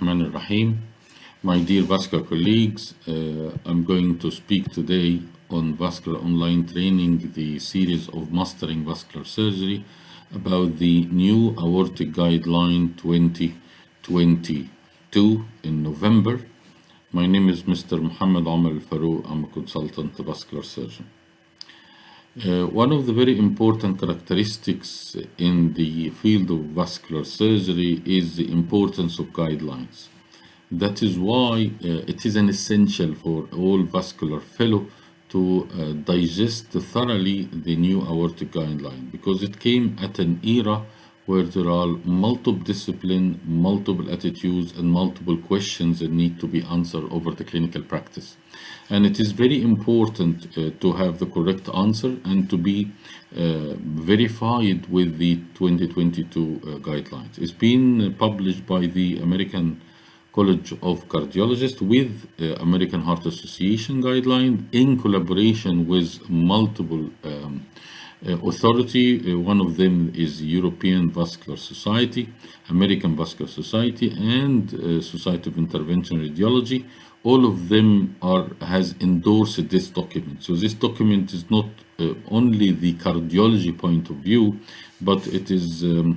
Rahman Rahim. My dear vascular colleagues, I'm going to speak today on vascular online training, the series of mastering vascular surgery, about the new aortic guideline 2022 in November. My name is Mr. Muhammad Omar Al-Farouk. I'm a consultant vascular surgeon. One of the very important characteristics in the field of vascular surgery is the importance of guidelines. That is why it is an essential for all vascular fellow to digest thoroughly the new aortic guideline, because it came at an era where there are multiple disciplines, multiple attitudes, and multiple questions that need to be answered over the clinical practice. And it is very important to have the correct answer and to be verified with the 2022 guidelines. It's been published by the American College of Cardiologists with American Heart Association guideline in collaboration with multiple authority. One of them is European Vascular Society, American Vascular Society, and Society of Interventional Radiology. All of them has endorsed this document. So this document is not only the cardiology point of view, but it is a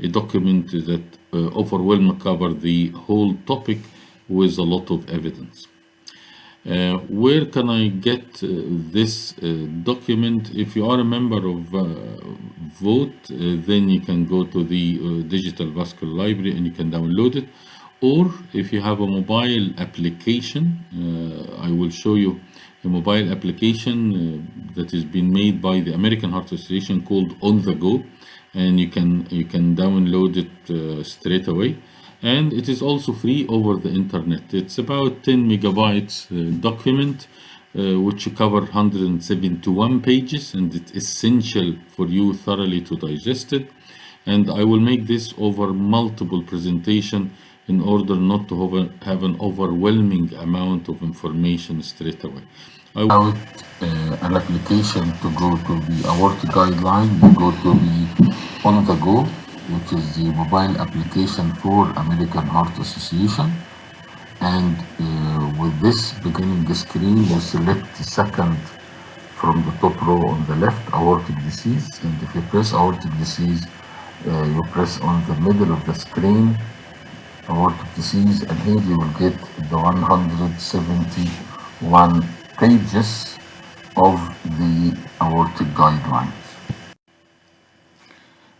document that overwhelmingly covers the whole topic with a lot of evidence. Where can I get this document? If you are a member of VOTE, then you can go to the Digital Vascular Library and you can download it. Or if you have a mobile application, I will show you a mobile application that has been made by the American Heart Association called On The Go, and you can download it straight away. And it is also free over the internet. It's about 10 megabytes document, which cover 171 pages, and it's essential for you thoroughly to digest it. And I will make this over multiple presentation in order not to have an overwhelming amount of information straight away. I will an application to go to the aortic guideline. You go to the On The Go, which is the mobile application for American Heart Association. And with this beginning the screen, you select the second from the top row on the left, aortic disease. And if you press aortic disease, you press on the middle of the screen, aortic disease, and here you will get the 171 pages of the aortic guidelines.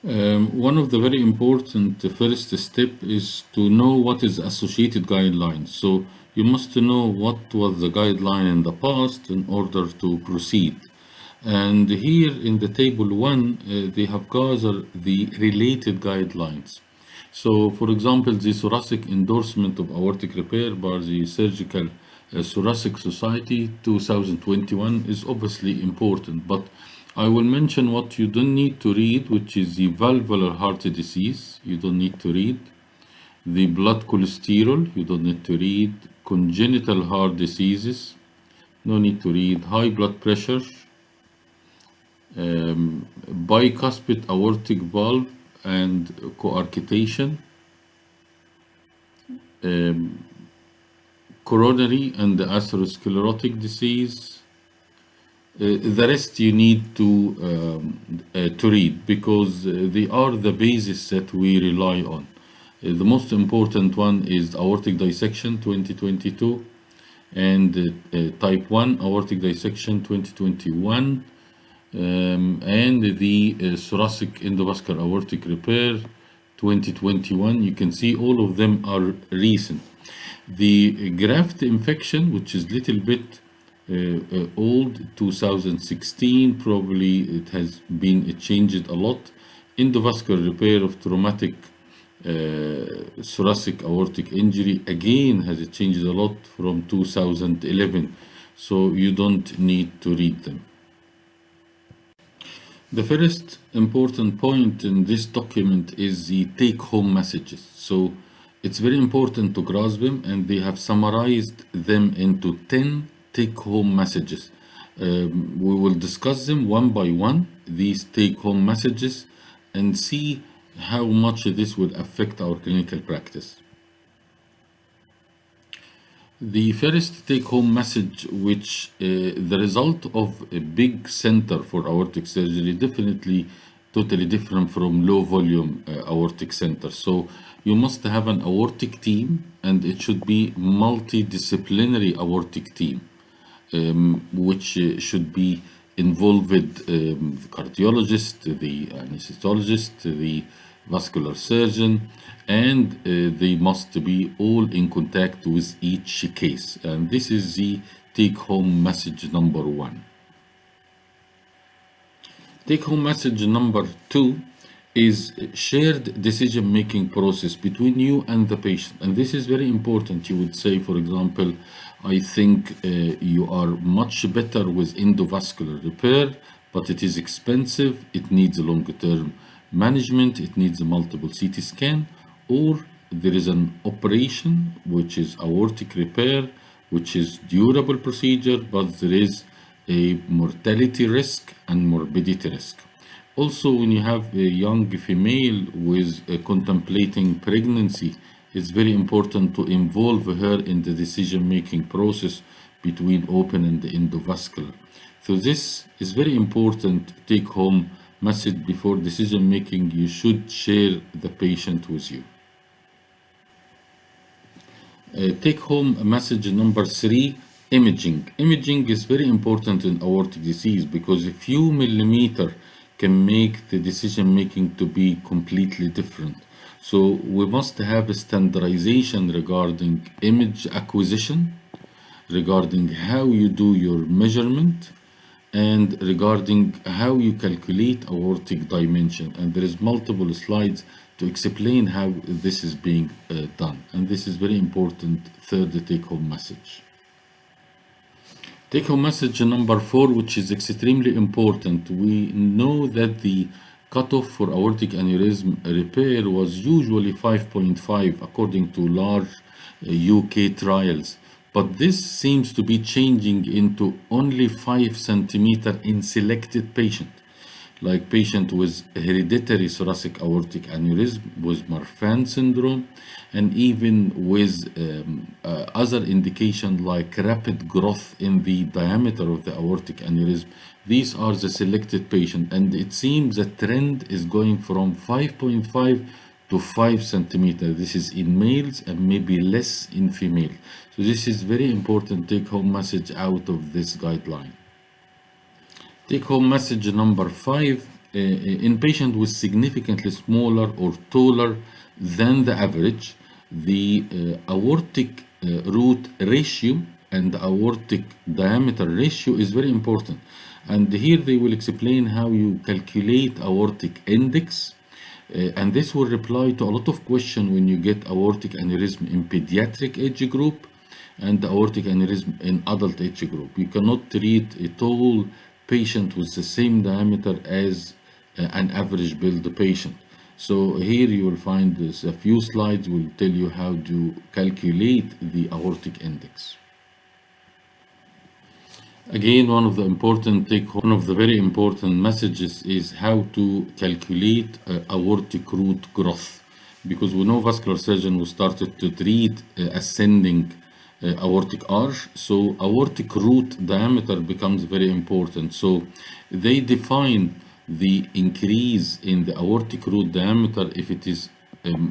One of the very important first step is to know what is associated guidelines. So you must know what was the guideline in the past in order to proceed. And here in the table 1, they have gathered the related guidelines. So for example, the thoracic endorsement of aortic repair by the Surgical Thoracic Society 2021 is obviously important, but I will mention what you don't need to read, which is the valvular heart disease. You don't need to read the blood cholesterol. You don't need to read congenital heart diseases. No need to read high blood pressure, bicuspid aortic valve and coarctation, coronary and atherosclerotic disease. The rest you need to read, because they are the basis that we rely on. The most important one is aortic dissection 2022 and type 1 aortic dissection 2021, and the thoracic endovascular aortic repair 2021. You can see all of them are recent. The graft infection, which is little bit old, 2016, probably it has been changed a lot. Endovascular repair of traumatic thoracic aortic injury again has changed a lot from 2011, so you don't need to read them. The first important point in this document is the take-home messages. So it's very important to grasp them, and they have summarized them into 10 take-home messages. We will discuss them one by one, these take-home messages, and see how much this will affect our clinical practice. The first take-home message, which the result of a big center for aortic surgery, definitely totally different from low volume aortic center. So you must have an aortic team, and it should be multidisciplinary aortic team, which should be involved the cardiologist, the anesthesiologist, the vascular surgeon, and they must be all in contact with each case. And this is the take-home message number one. Take-home message number two is shared decision-making process between you and the patient. And this is very important. You would say, for example, I think you are much better with endovascular repair, but it is expensive, it needs a long-term management, it needs a multiple CT scan, or there is an operation which is aortic repair, which is durable procedure, but there is a mortality risk and morbidity risk. Also, when you have a young female with contemplating pregnancy, it's very important to involve her in the decision-making process between open and endovascular. So this is very important take-home message before decision-making. You should share the patient with you. Take-home message number three, imaging. Imaging is very important in aortic disease because a few millimeters can make the decision-making to be completely different. So we must have a standardization regarding image acquisition, regarding how you do your measurement, and regarding how you calculate aortic dimension. And there is multiple slides to explain how this is being done. And this is very important third take-home message. Take-home message number four, which is extremely important. We know that the cutoff for aortic aneurysm repair was usually 5.5 according to large UK trials. But this seems to be changing into only 5 centimeters in selected patients, like patient with hereditary thoracic aortic aneurysm, with Marfan syndrome, and even with other indications like rapid growth in the diameter of the aortic aneurysm. These are the selected patients, and it seems the trend is going from 5.5 to 5 centimeters. This is in males and maybe less in female. So this is very important take-home message out of this guideline. Take-home message number five, in patients with significantly smaller or taller than the average, the aortic root ratio and aortic diameter ratio is very important. And here they will explain how you calculate aortic index. And this will reply to a lot of questions when you get aortic aneurysm in pediatric age group and aortic aneurysm in adult age group. You cannot treat a tall patient with the same diameter as an average build patient. So here you will find this, a few slides will tell you how to calculate the aortic index. Again, one of the very important messages is how to calculate aortic root growth, because we know vascular surgeon who started to treat ascending aortic arch, so aortic root diameter becomes very important. So they define the increase in the aortic root diameter if it is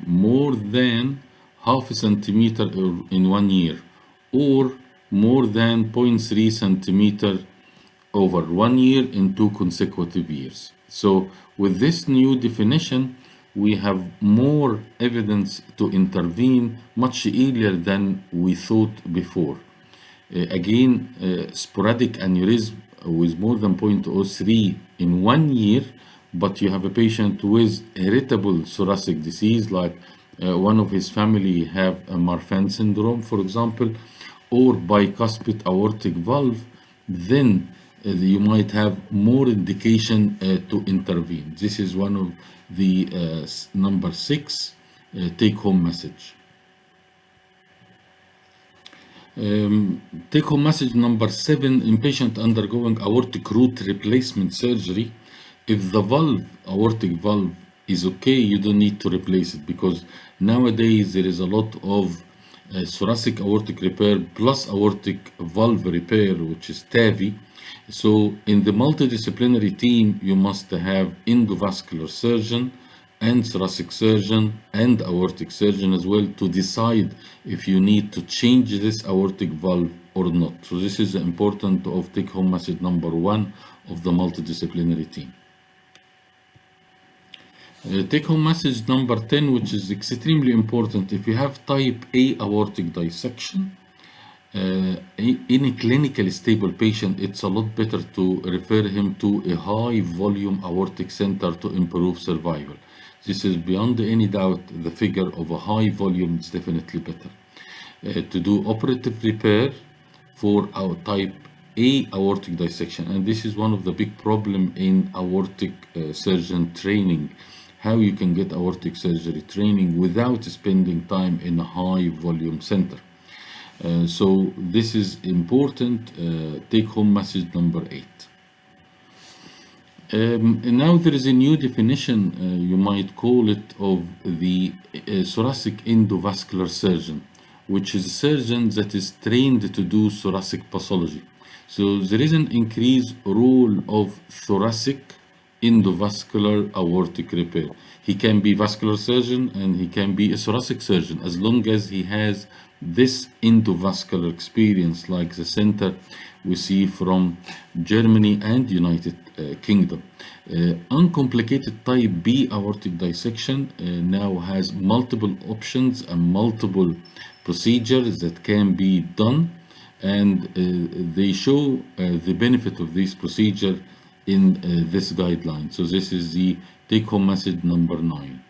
more than half a centimeter in 1 year, or more than 0.3 centimeter over 1 year in 2 consecutive years. So with this new definition, we have more evidence to intervene much earlier than we thought before. Sporadic aneurysm with more than 0.03 in 1 year, but you have a patient with heritable thoracic disease, like one of his family have a Marfan syndrome, for example, or bicuspid aortic valve, then you might have more indication to intervene. This is one of the number 6 take-home message. Take-home message number 7, in patient undergoing aortic root replacement surgery, if the valve, aortic valve, is okay, you don't need to replace it, because nowadays there is a lot of thoracic aortic repair plus aortic valve repair, which is TAVI. So in the multidisciplinary team, you must have endovascular surgeon and thoracic surgeon and aortic surgeon as well to decide if you need to change this aortic valve or not. So this is important of take-home message number 1 of the multidisciplinary team. Take-home message number 10, which is extremely important. If you have type A aortic dissection, in a clinically stable patient, it's a lot better to refer him to a high volume aortic center to improve survival. This is beyond any doubt. The figure of a high volume is definitely better. To do operative repair for our type A aortic dissection, and this is one of the big problem in aortic surgeon training, how you can get aortic surgery training without spending time in a high volume center. So this is important. Take home message number 8. And now there is a new definition, you might call it, of the thoracic endovascular surgeon, which is a surgeon that is trained to do thoracic pathology. So there is an increased role of thoracic endovascular aortic repair. He can be vascular surgeon and he can be a thoracic surgeon as long as he has this endovascular experience, like the center we see from Germany and United Kingdom. Uncomplicated type B aortic dissection now has multiple options and multiple procedures that can be done, and they show the benefit of this procedure in this guideline. So this is the take-home message number 9.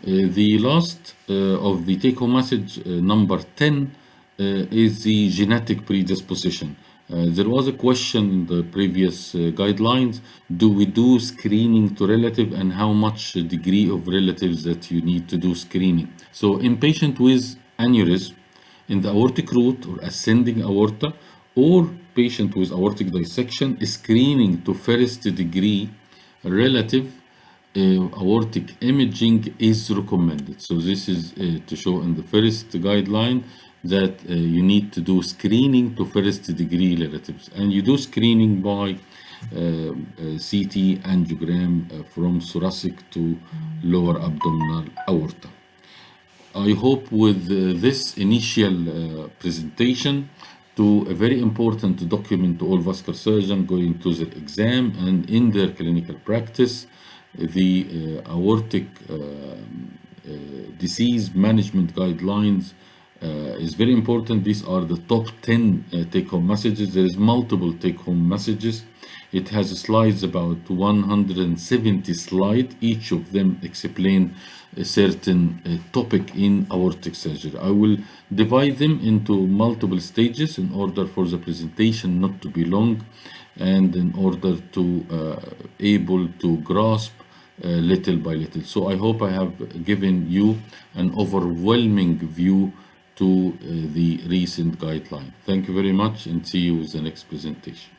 The last of the take-home message number 10 is the genetic predisposition. There was a question in the previous guidelines: do we do screening to relative, and how much degree of relatives that you need to do screening? So in patient with aneurysm in the aortic root or ascending aorta, or patient with aortic dissection, screening to first degree relative aortic imaging is recommended. So this is to show in the first guideline that you need to do screening to first degree relatives, and you do screening by CT angiogram from thoracic to lower abdominal aorta. I hope with this initial presentation to a very important document to all vascular surgeons going to their exam and in their clinical practice, the aortic disease management guidelines is very important. These are the top 10 take-home messages. There is multiple take-home messages. It has slides, about 170 slides. Each of them explain a certain topic in aortic surgery. I will divide them into multiple stages in order for the presentation not to be long, and in order to able to grasp little by little. So I hope I have given you an overwhelming view to the recent guideline. Thank you very much, and see you with the next presentation.